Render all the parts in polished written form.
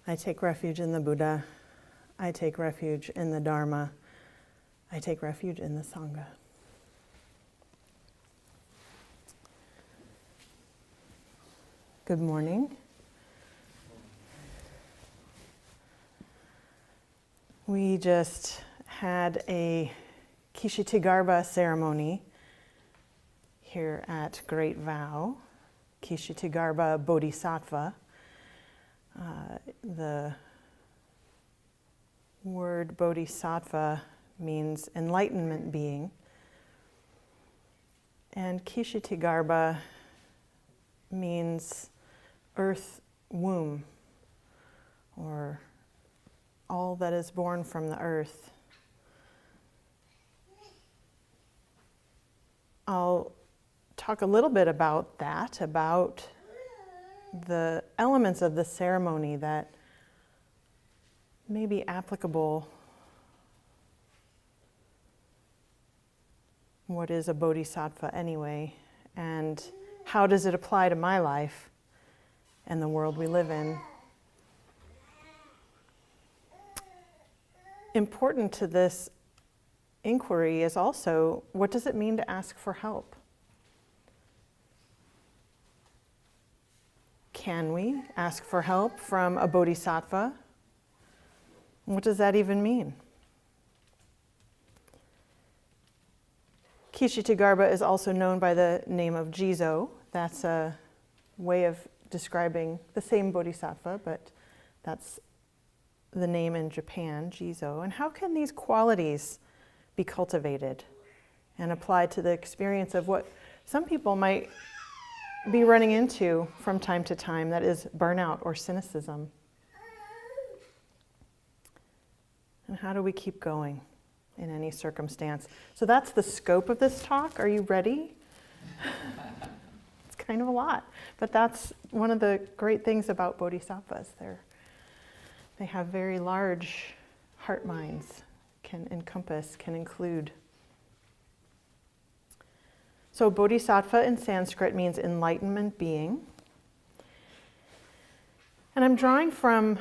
I take refuge in the Buddha. I take refuge in the Dharma. I take refuge in the Sangha. Good morning. We just had a Ksitigarbha ceremony here at Great Vow, Ksitigarbha Bodhisattva. The word bodhisattva means enlightenment being, and Ksitigarbha means earth womb, or all that is born from the earth. I'll talk a little bit about that, about the elements of the ceremony that may be applicable. What is a bodhisattva anyway, and how does it apply to my life and the world we live in? Important to this inquiry is also, what does it mean to ask for help? Can we ask for help from a bodhisattva? What does that even mean? Ksitigarbha is also known by the name of Jizo. That's a way of describing the same bodhisattva, but that's the name in Japan, Jizo. And how can these qualities be cultivated and applied to the experience of what some people might be running into from time to time, that is burnout or cynicism? And how do we keep going in any circumstance? So that's the scope of this talk. Are you ready? It's kind of a lot, but that's one of the great things about bodhisattvas. They have very large heart minds, can encompass, can include. So bodhisattva in Sanskrit means enlightenment being. And I'm drawing from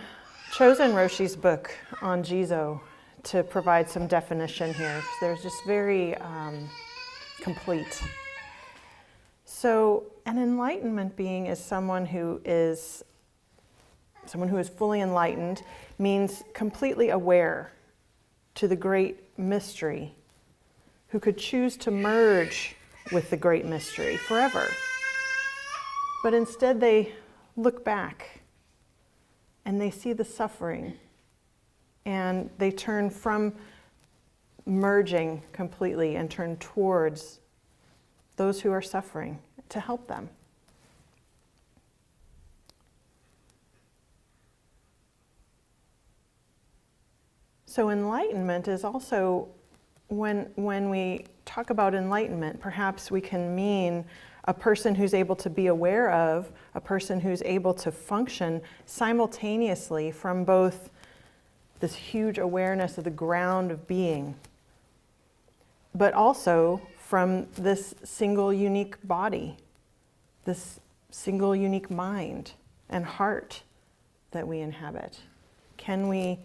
Chosen Roshi's book on Jizo to provide some definition here, because they're just very complete. So an enlightenment being is someone who is fully enlightened, means completely aware to the great mystery, who could choose to merge with the great mystery forever. But instead they look back and they see the suffering, and they turn from merging completely and turn towards those who are suffering to help them. So enlightenment is also, when we talk about enlightenment, perhaps we can mean a person who's able to be aware of, a person who's able to function simultaneously from both this huge awareness of the ground of being, but also from this single unique body, this single unique mind and heart that we inhabit. Can we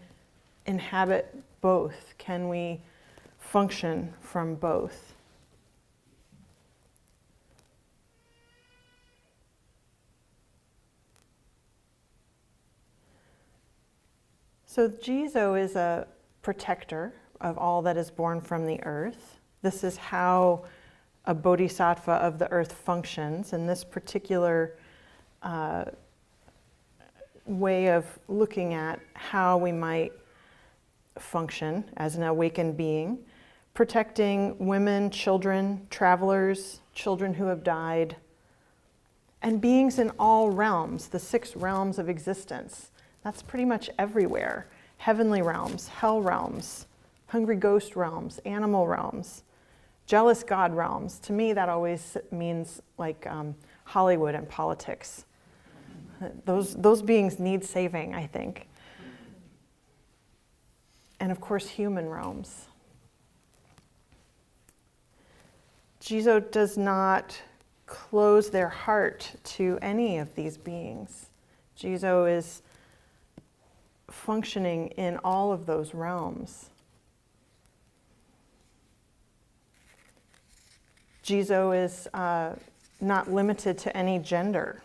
inhabit both? Can we function from both? So Jizo is a protector of all that is born from the earth. This is how a bodhisattva of the earth functions, and this particular way of looking at how we might function as an awakened being, protecting women, children, travelers, children who have died, and beings in all realms, the 6 realms of existence. That's pretty much everywhere. Heavenly realms, hell realms, hungry ghost realms, animal realms, jealous God realms. To me, that always means like Hollywood and politics. Those beings need saving, I think. And of course, human realms. Jizo does not close their heart to any of these beings. Jizo is functioning in all of those realms. Jizo is not limited to any gender.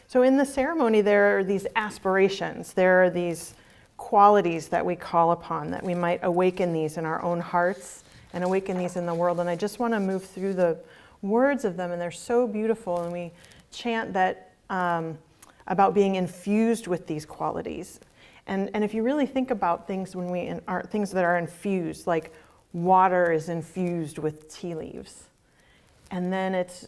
So in the ceremony, there are these aspirations, there are these qualities that we call upon, that we might awaken these in our own hearts and awaken these in the world. And I just want to move through the words of them, and they're so beautiful. And we chant that about being infused with these qualities. And if you really think about things things that are infused, like water is infused with tea leaves, and then it's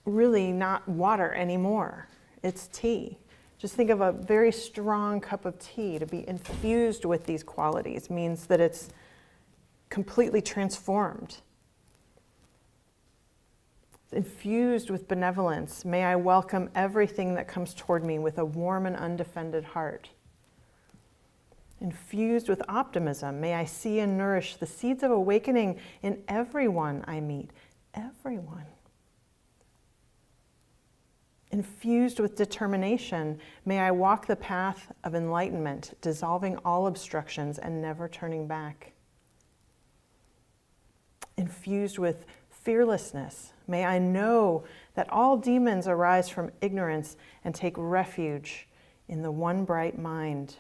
really not water anymore, it's tea. Just think of a very strong cup of tea. To be infused with these qualities means that it's completely transformed. Infused with benevolence, may I welcome everything that comes toward me with a warm and undefended heart. Infused with optimism, may I see and nourish the seeds of awakening in everyone I meet. Everyone. Infused with determination, may I walk the path of enlightenment, dissolving all obstructions and never turning back. Infused with fearlessness, may I know that all demons arise from ignorance and take refuge in the one bright mind.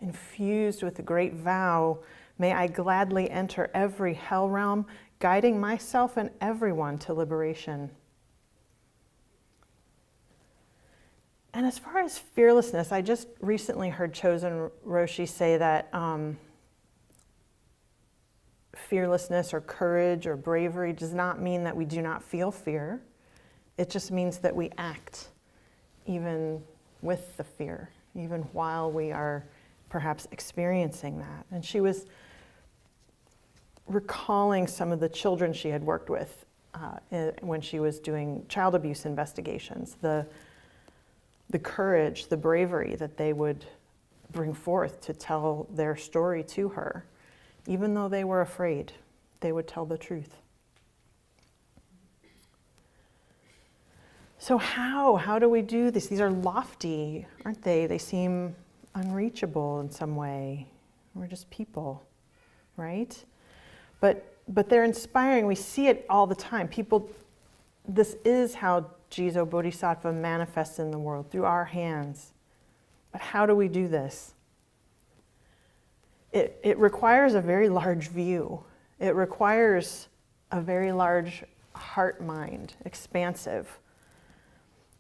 Infused with the great vow, may I gladly enter every hell realm, guiding myself and everyone to liberation. And as far as fearlessness, I just recently heard Chosen Roshi say that fearlessness or courage or bravery does not mean that we do not feel fear. It just means that we act even with the fear, even while we are perhaps experiencing that. And she was recalling some of the children she had worked with when she was doing child abuse investigations, the courage, the bravery that they would bring forth to tell their story to her. Even though they were afraid, they would tell the truth. So how do we do this? These are lofty, aren't they? They seem unreachable in some way. We're just people, right? But they're inspiring. We see it all the time. This is how Jizo Bodhisattva manifests in the world, through our hands. But how do we do this? It requires a very large view. It requires a very large heart-mind, expansive.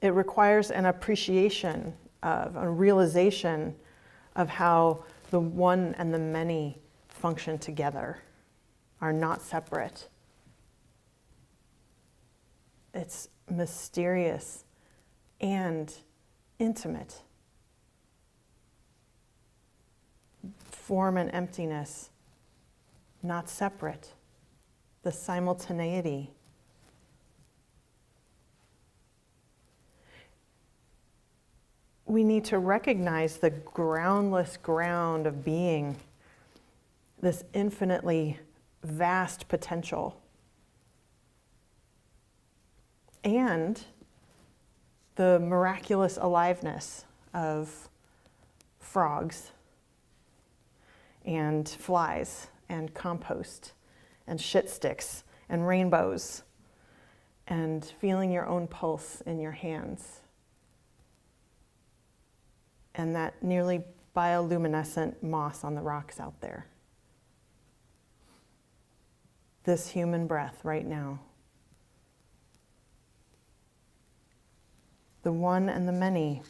It requires an appreciation of, a realization of how the one and the many function together, are not separate. It's mysterious and intimate. Form and emptiness, not separate. The simultaneity. We need to recognize the groundless ground of being, this infinitely vast potential, and the miraculous aliveness of frogs and flies and compost and shit sticks and rainbows and feeling your own pulse in your hands and that nearly bioluminescent moss on the rocks out there. This human breath right now. The one and the many.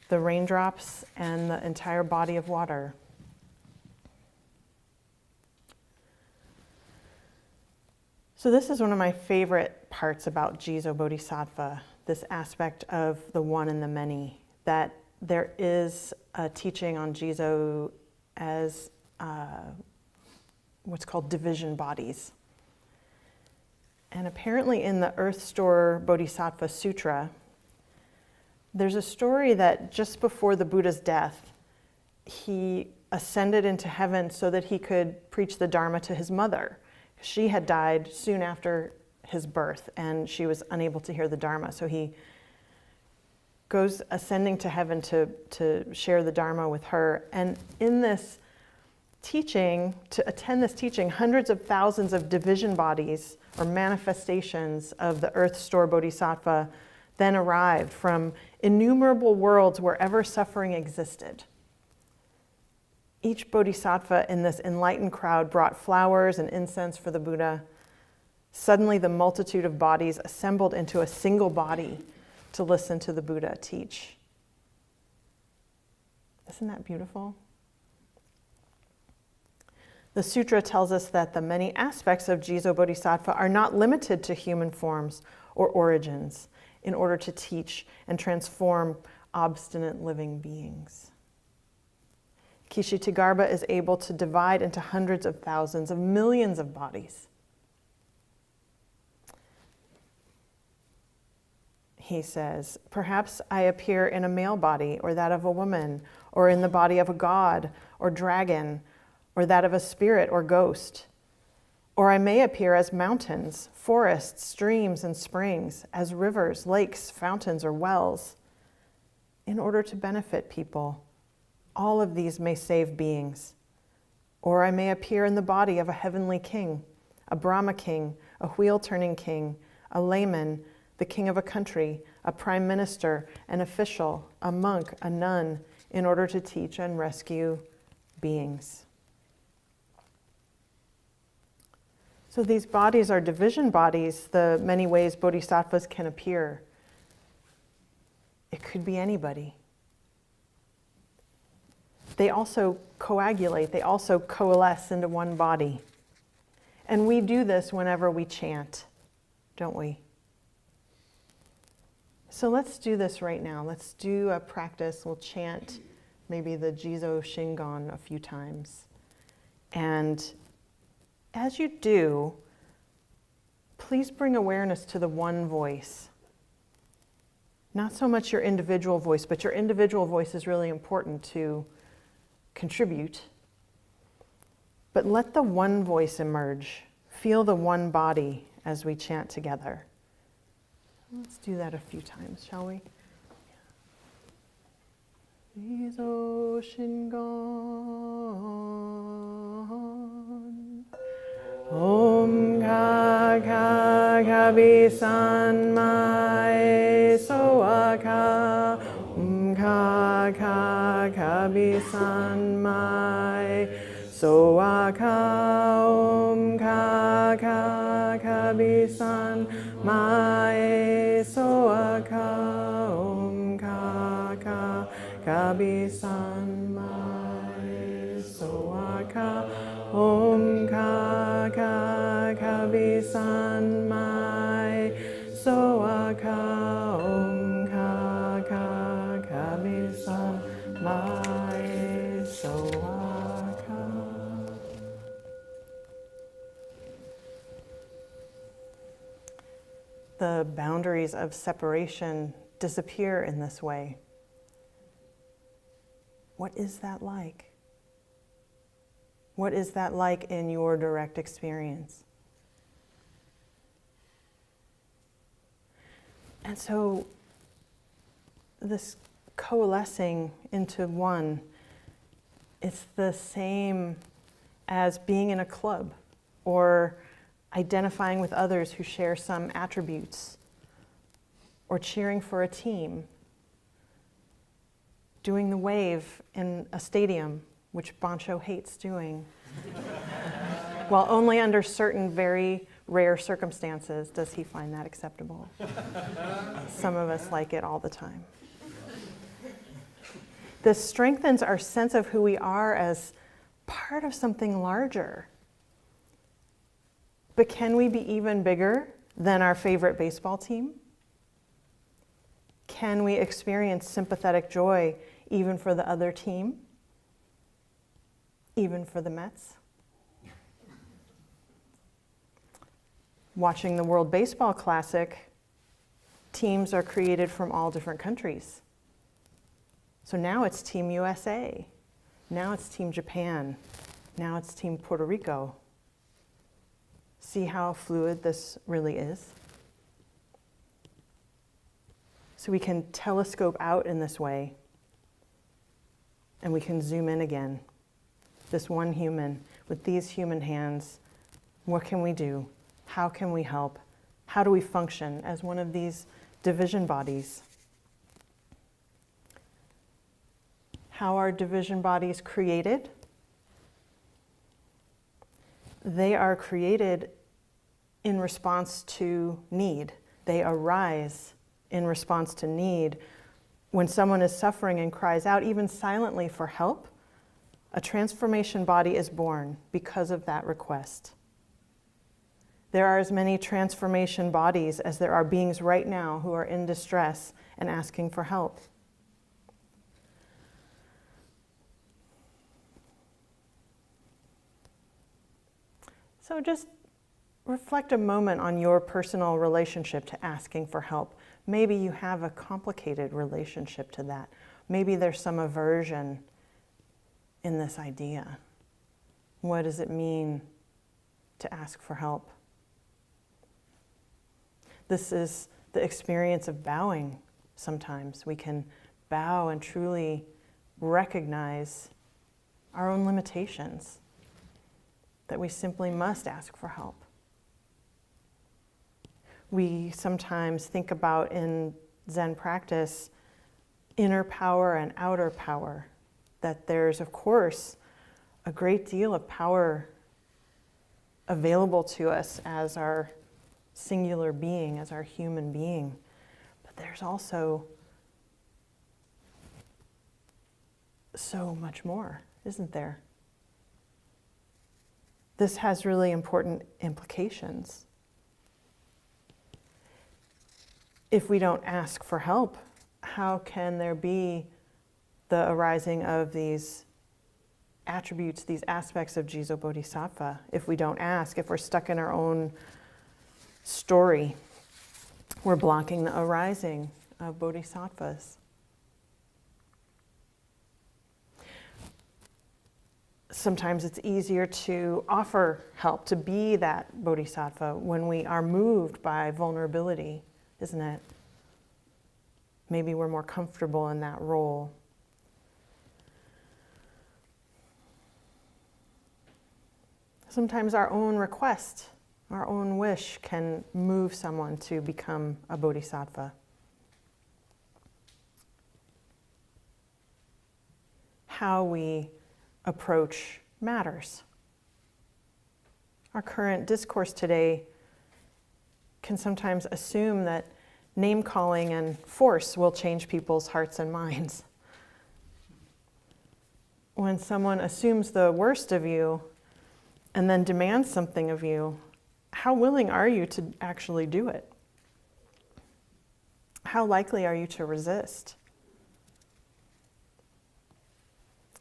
The raindrops and the entire body of water. So this is one of my favorite parts about Jizo Bodhisattva, this aspect of the one and the many, that there is a teaching on Jizo as what's called division bodies. And apparently in the Earth Store Bodhisattva Sutra, there's a story that just before the Buddha's death, he ascended into heaven so that he could preach the Dharma to his mother. She had died soon after his birth, and she was unable to hear the Dharma. So he goes ascending to heaven to share the Dharma with her. And in this teaching, to attend this teaching, hundreds of thousands of division bodies or manifestations of the earth store Bodhisattva then arrived from innumerable worlds wherever suffering existed. Each Bodhisattva in this enlightened crowd brought flowers and incense for the Buddha. Suddenly, the multitude of bodies assembled into a single body to listen to the Buddha teach. Isn't that beautiful? The sutra tells us that the many aspects of Jizo Bodhisattva are not limited to human forms or origins in order to teach and transform obstinate living beings. Ksitigarbha is able to divide into hundreds of thousands of millions of bodies. He says, perhaps I appear in a male body, or that of a woman, or in the body of a god or dragon, or that of a spirit or ghost. Or I may appear as mountains, forests, streams, and springs, as rivers, lakes, fountains, or wells, in order to benefit people. All of these may save beings. Or I may appear in the body of a heavenly king, a Brahma king, a wheel-turning king, a layman, the king of a country, a prime minister, an official, a monk, a nun, in order to teach and rescue beings. So these bodies are division bodies, the many ways bodhisattvas can appear. It could be anybody. They also coagulate, they also coalesce into one body. And we do this whenever we chant, don't we? So let's do this right now. Let's do a practice. We'll chant maybe the Jizo Shingon a few times. And as you do, please bring awareness to the one voice. Not so much your individual voice, but your individual voice is really important to contribute. But let the one voice emerge. Feel the one body as we chant together. Let's do that a few times, shall we? Jizo Shingon. Om Ka Ka Kabi San Mai Soaka. Om Ka Ka Kabi San Mai Soaka. Om Ka Ka Kabi San Mai Soaka. Om Ka Ka Kabi San Mai Soaka. Om Ka Ka Kabi San Mai Soaka. Om Ka Ka Kabi San Mai Soaka. The boundaries of separation disappear in this way. What is that like? What is that like in your direct experience? And so this coalescing into one, it's the same as being in a club or identifying with others who share some attributes, or cheering for a team, doing the wave in a stadium, which Bancho hates doing. Well, only under certain very rare circumstances does he find that acceptable. Some of us like it all the time. This strengthens our sense of who we are as part of something larger. But can we be even bigger than our favorite baseball team? Can we experience sympathetic joy even for the other team? Even for the Mets? Watching the World Baseball Classic, teams are created from all different countries. So now it's Team USA. Now it's Team Japan. Now it's Team Puerto Rico. See how fluid this really is? So we can telescope out in this way, and we can zoom in again. This one human with these human hands, what can we do? How can we help? How do we function as one of these division bodies? How are division bodies created? They are created in response to need. They arise in response to need. When someone is suffering and cries out, even silently, for help, a transformation body is born because of that request. There are as many transformation bodies as there are beings right now who are in distress and asking for help. So just reflect a moment on your personal relationship to asking for help. Maybe you have a complicated relationship to that. Maybe there's some aversion in this idea. What does it mean to ask for help? This is the experience of bowing sometimes. We can bow and truly recognize our own limitations, that we simply must ask for help. We sometimes think about in Zen practice inner power and outer power, that there's, of course, a great deal of power available to us as our singular being, as our human being. But there's also so much more, isn't there? This has really important implications. If we don't ask for help, how can there be the arising of these attributes, these aspects of Jizo Bodhisattva? If we don't ask, if we're stuck in our own story, we're blocking the arising of bodhisattvas. Sometimes it's easier to offer help, to be that bodhisattva when we are moved by vulnerability, isn't it? Maybe we're more comfortable in that role. Sometimes our own request, our own wish can move someone to become a bodhisattva. How we approach matters. Our current discourse today can sometimes assume that name-calling and force will change people's hearts and minds. When someone assumes the worst of you and then demands something of you, how willing are you to actually do it? How likely are you to resist?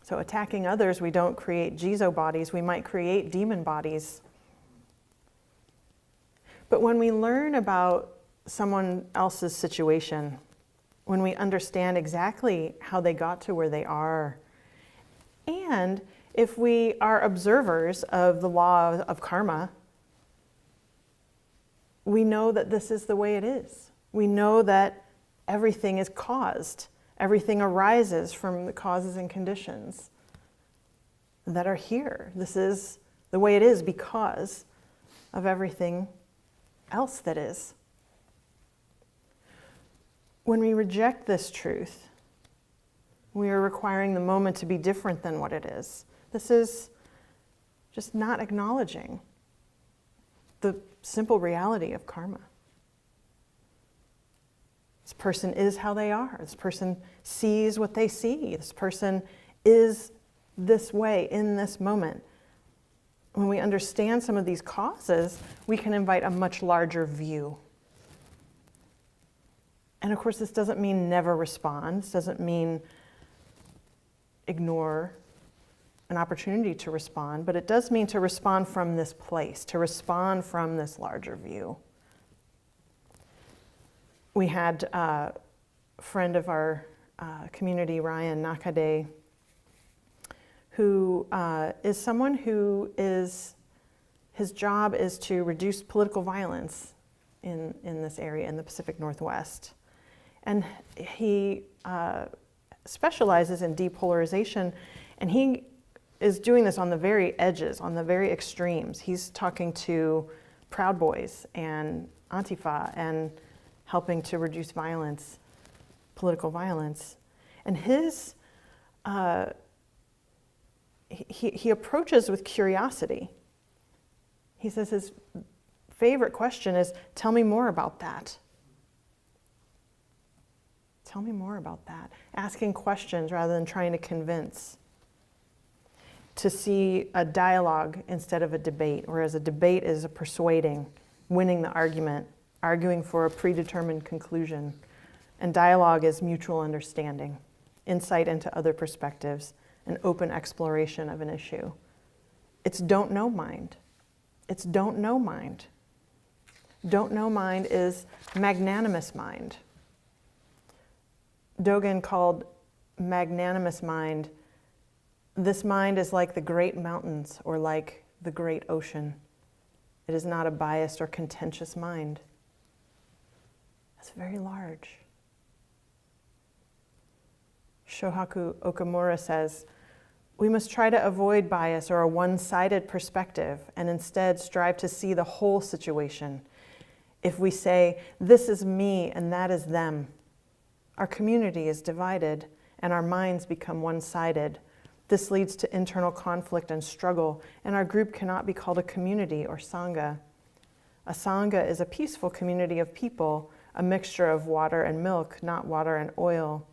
So attacking others, we don't create Jizo bodies, we might create demon bodies. But when we learn about someone else's situation, when we understand exactly how they got to where they are, and if we are observers of the law of karma, we know that this is the way it is. We know that everything is caused. Everything arises from the causes and conditions that are here. This is the way it is because of everything else that is. When we reject this truth, we are requiring the moment to be different than what it is. This is just not acknowledging the simple reality of karma. This person is how they are. This person sees what they see. This person is this way in this moment. When we understand some of these causes, we can invite a much larger view. And of course, this doesn't mean never respond. This doesn't mean ignore an opportunity to respond, but it does mean to respond from this place, to respond from this larger view. We had a friend of our community, Ryan Nakade, who is someone who is, his job is to reduce political violence in this area, in the Pacific Northwest. And he specializes in depolarization, and he is doing this on the very edges, on the very extremes. He's talking to Proud Boys and Antifa and helping to reduce violence, political violence. And his, he approaches with curiosity. He says his favorite question is, tell me more about that. Tell me more about that. Asking questions rather than trying to convince. To see a dialogue instead of a debate, whereas a debate is a persuading, winning the argument, arguing for a predetermined conclusion. And dialogue is mutual understanding, insight into other perspectives, and open exploration of an issue. It's don't know mind. It's don't know mind. Don't know mind is magnanimous mind. Dogen called magnanimous mind, this mind is like the great mountains or like the great ocean. It is not a biased or contentious mind. It's very large. Shohaku Okamura says, we must try to avoid bias or a one-sided perspective and instead strive to see the whole situation. If we say, this is me and that is them, our community is divided and our minds become one-sided. This leads to internal conflict and struggle, and our group cannot be called a community or sangha. A sangha is a peaceful community of people, a mixture of water and milk, not water and oil.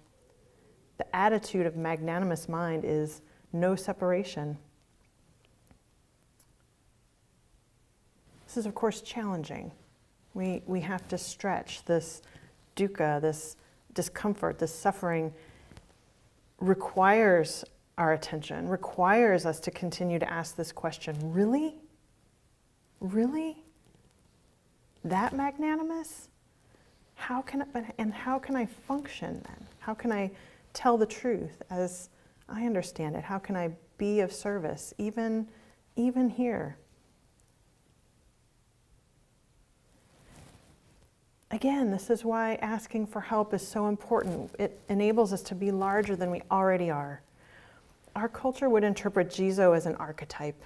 The attitude of magnanimous mind is no separation. This is, of course, challenging. We have to stretch this dukkha, this discomfort, this suffering requires our attention, requires us to continue to ask this question, really? Really? That magnanimous? How can I function then? How can I tell the truth as I understand it? How can I be of service, even here? Again, this is why asking for help is so important. It enables us to be larger than we already are. Our culture would interpret Jizo as an archetype,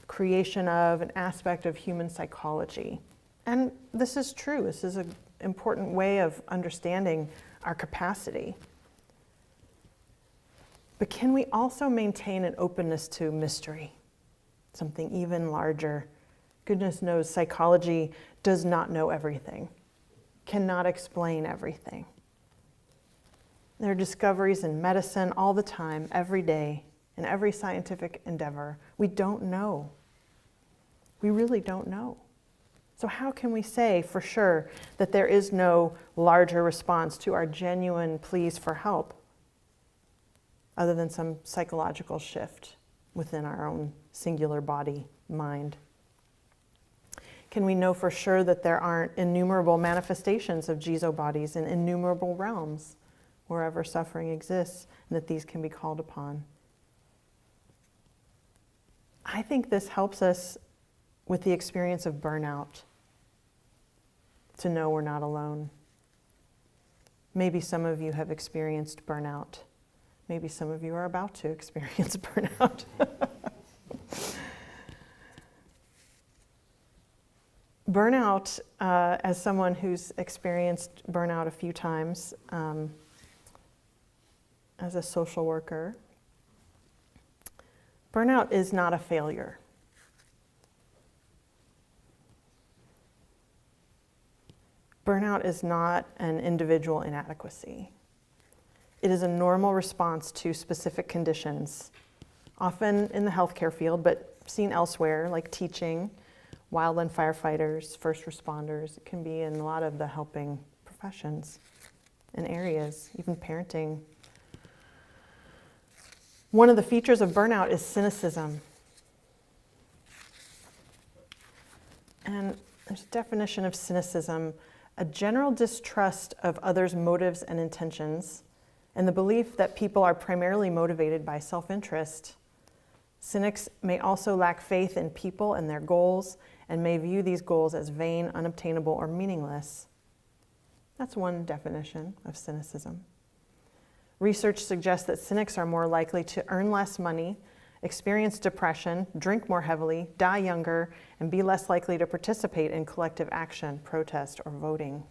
creation of an aspect of human psychology. And this is true. This is an important way of understanding our capacity. But can we also maintain an openness to mystery, something even larger? Goodness knows psychology does not know everything, cannot explain everything. There are discoveries in medicine all the time, every day, in every scientific endeavor. We don't know. We really don't know. So how can we say for sure that there is no larger response to our genuine pleas for help other than some psychological shift within our own singular body, mind? Can we know for sure that there aren't innumerable manifestations of Jizo bodies in innumerable realms wherever suffering exists, and that these can be called upon? I think this helps us with the experience of burnout, to know we're not alone. Maybe some of you have experienced burnout. Maybe some of you are about to experience burnout. Burnout, as someone who's experienced burnout a few times as a social worker, burnout is not a failure. Burnout is not an individual inadequacy. It is a normal response to specific conditions, often in the healthcare field, but seen elsewhere, like teaching, wildland firefighters, first responders. It can be in a lot of the helping professions and areas, even parenting. One of the features of burnout is cynicism. And there's a definition of cynicism: a general distrust of others' motives and intentions, and the belief that people are primarily motivated by self-interest. Cynics may also lack faith in people and their goals, and may view these goals as vain, unobtainable, or meaningless. That's one definition of cynicism. Research suggests that cynics are more likely to earn less money, experience depression, drink more heavily, die younger, and be less likely to participate in collective action, protest, or voting.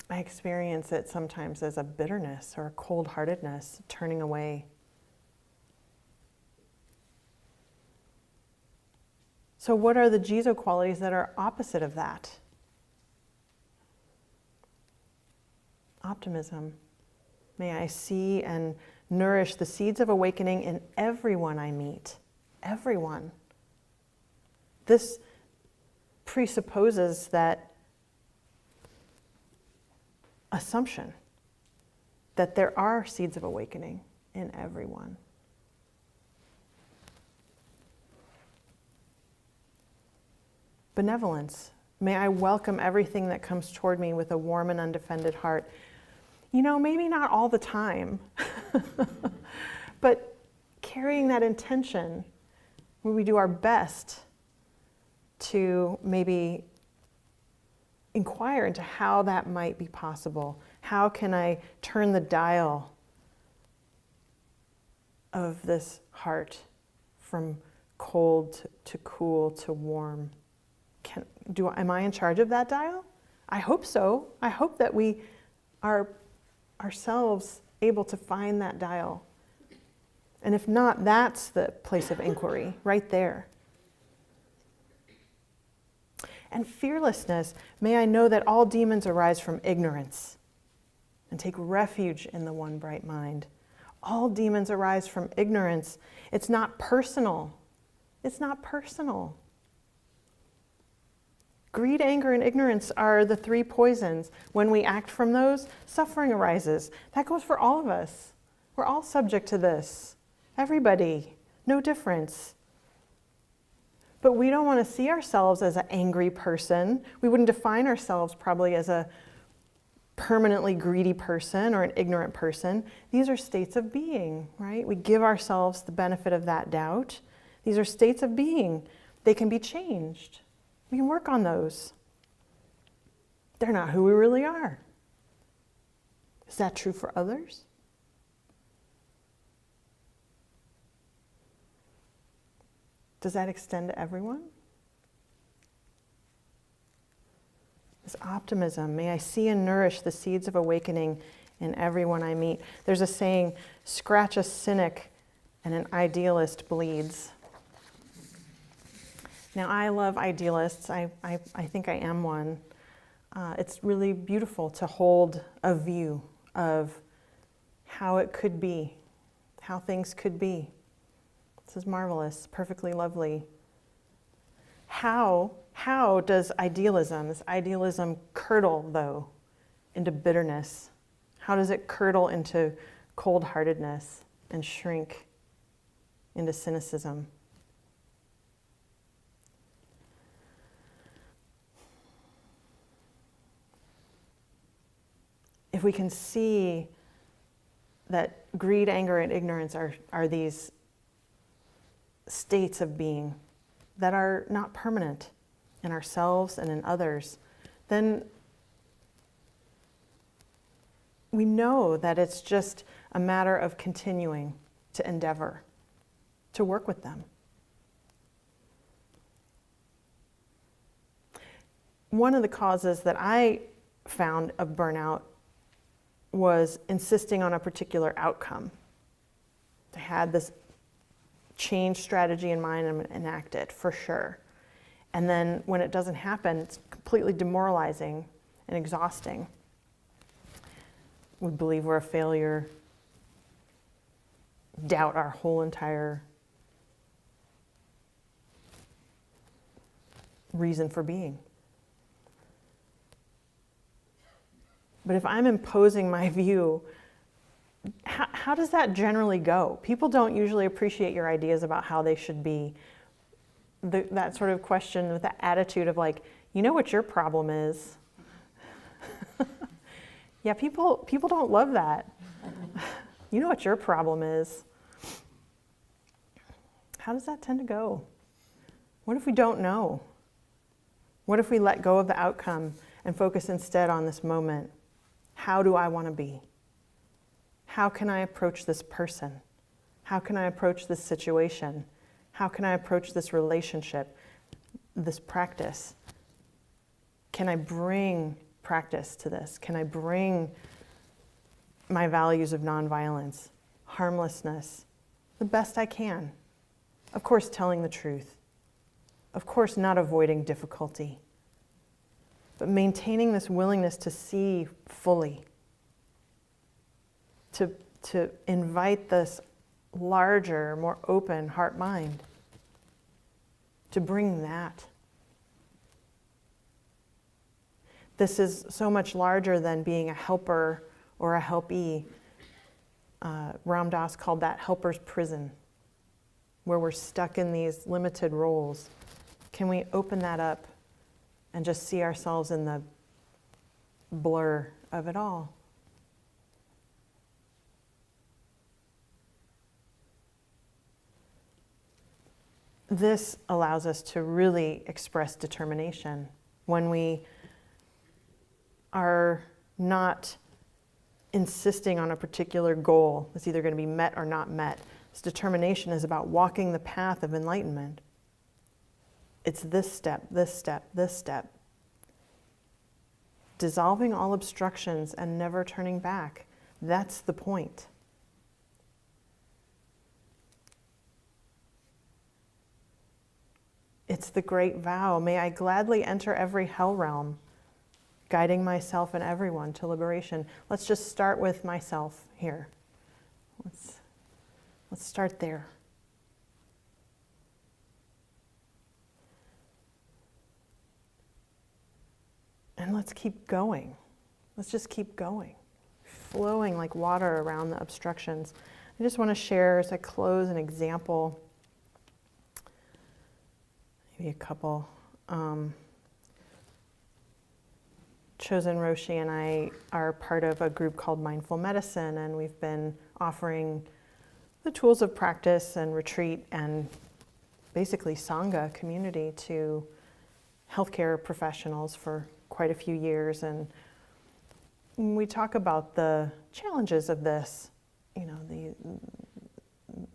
I experience it sometimes as a bitterness or a cold-heartedness, turning away. So what are the Jizo qualities that are opposite of that? Optimism. May I see and nourish the seeds of awakening in everyone I meet. Everyone. This presupposes that assumption that there are seeds of awakening in everyone. Benevolence. May I welcome everything that comes toward me with a warm and undefended heart. You know, maybe not all the time, but carrying that intention when we do our best to maybe inquire into how that might be possible. How can I turn the dial of this heart from cold to cool to warm? Am I in charge of that dial? I hope so. I hope that we are ourselves able to find that dial. And if not, that's the place of inquiry, right there. And fearlessness, may I know that all demons arise from ignorance and take refuge in the one bright mind. All demons arise from ignorance. It's not personal. It's not personal. Greed, anger, and ignorance are the three poisons. When we act from those, suffering arises. That goes for all of us. We're all subject to this. Everybody. No difference. But we don't want to see ourselves as an angry person. We wouldn't define ourselves probably as a permanently greedy person or an ignorant person. These are states of being, right? We give ourselves the benefit of that doubt. These are states of being. They can be changed. We can work on those. They're not who we really are. Is that true for others? Does that extend to everyone? This optimism, may I see and nourish the seeds of awakening in everyone I meet. There's a saying, scratch a cynic and an idealist bleeds. Now, I love idealists. I think I am one. It's really beautiful to hold a view of how it could be, how things could be. This is marvelous, perfectly lovely. How does this idealism curdle, though, into bitterness? How does it curdle into cold-heartedness and shrink into cynicism? If we can see that greed, anger, and ignorance are these states of being that are not permanent in ourselves and in others, then we know that it's just a matter of continuing to endeavor to work with them. One of the causes that I found of burnout was insisting on a particular outcome. I had this change strategy in mind and enact it for sure. And then when it doesn't happen, it's completely demoralizing and exhausting. We believe we're a failure, doubt our whole entire reason for being. But if I'm imposing my view, how does that generally go? People don't usually appreciate your ideas about how they should be. That sort of question with the attitude of like, you know what your problem is? Yeah, people don't love that. You know what your problem is. How does that tend to go? What if we don't know? What if we let go of the outcome and focus instead on this moment? How do I want to be? How can I approach this person? How can I approach this situation? How can I approach this relationship, this practice? Can I bring practice to this? Can I bring my values of nonviolence, harmlessness, the best I can? Of course, telling the truth. Of course, not avoiding difficulty, but maintaining this willingness to see fully, to invite this larger, more open heart-mind, to bring that. This is so much larger than being a helper or a helpee. Ram Dass called that helper's prison, where we're stuck in these limited roles. Can we open that up and just see ourselves in the blur of it all? This allows us to really express determination when we are not insisting on a particular goal that's either going to be met or not met. This determination is about walking the path of enlightenment. It's this step, this step, this step. Dissolving all obstructions and never turning back. That's the point. It's the great vow. May I gladly enter every hell realm, guiding myself and everyone to liberation. Let's just start with myself here. Let's start there. And let's keep going. Let's just keep going, flowing like water around the obstructions. I just want to share as I close an example, maybe a couple. Chosen Roshi and I are part of a group called Mindful Medicine, and we've been offering the tools of practice and retreat and basically Sangha community to healthcare professionals for quite a few years. And we talk about the challenges of this, you know,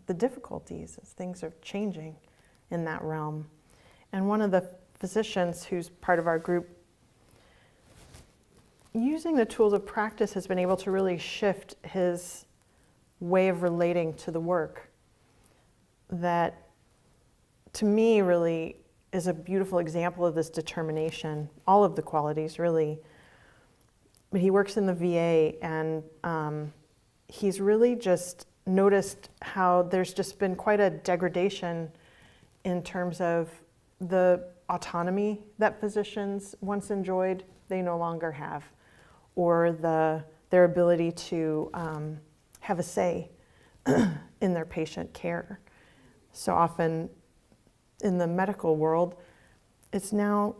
the difficulties as things are changing in that realm. And one of the physicians who's part of our group, using the tools of practice, has been able to really shift his way of relating to the work. That, to me, really is a beautiful example of this determination, all of the qualities, really. But he works in the VA, and he's really just noticed how there's just been quite a degradation in terms of the autonomy that physicians once enjoyed, they no longer have, or their ability to have a say in their patient care. So often in the medical world, it's now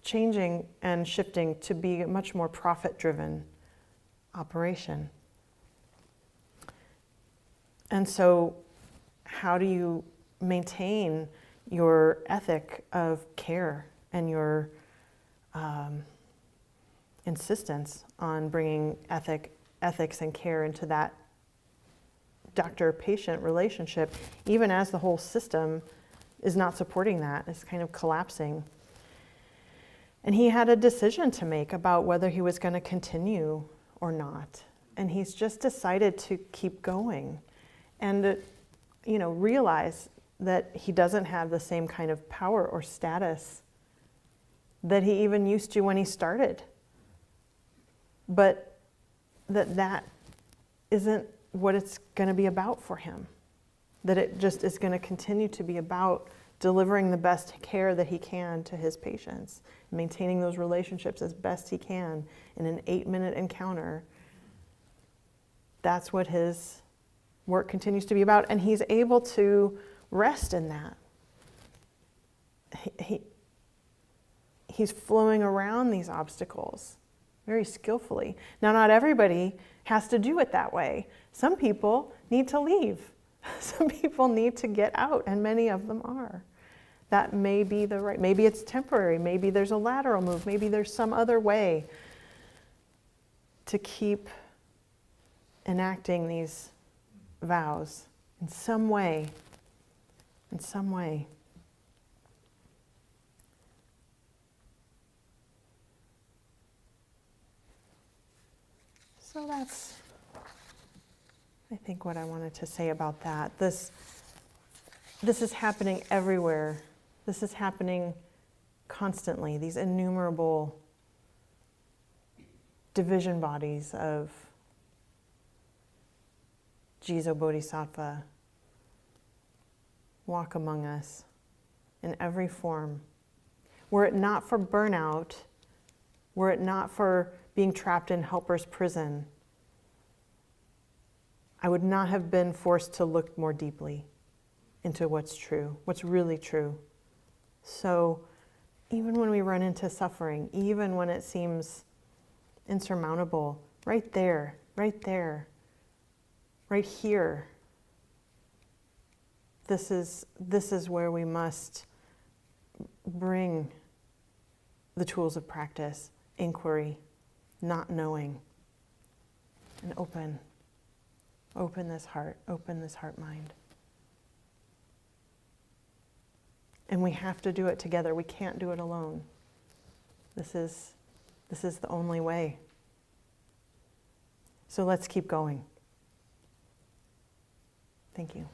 changing and shifting to be a much more profit-driven operation. And so how do you maintain your ethic of care and your insistence on bringing ethics and care into that doctor-patient relationship, even as the whole system is not supporting that, it's kind of collapsing? And he had a decision to make about whether he was going to continue or not. And he's just decided to keep going and, realize that he doesn't have the same kind of power or status that he even used to when he started. But that isn't what it's going to be about for him. That it just is going to continue to be about delivering the best care that he can to his patients, maintaining those relationships as best he can in an 8-minute encounter. That's what his work continues to be about, and he's able to rest in that. He's flowing around these obstacles very skillfully. Now, not everybody has to do it that way. Some people need to leave. Some people need to get out, and many of them are. That may be the right, maybe it's temporary, maybe there's a lateral move, maybe there's some other way to keep enacting these vows in some way, in some way. So that's, I think, what I wanted to say about that. This is happening everywhere. This is happening constantly. These innumerable division bodies of Jizo Bodhisattva walk among us in every form. Were it not for burnout, were it not for being trapped in helper's prison, I would not have been forced to look more deeply into what's true, what's really true. So even when we run into suffering, even when it seems insurmountable, right there, right here, this is where we must bring the tools of practice, inquiry, not knowing, and open this heart mind. And we have to do it together. We can't do it alone. This is the only way. So let's keep going. Thank you.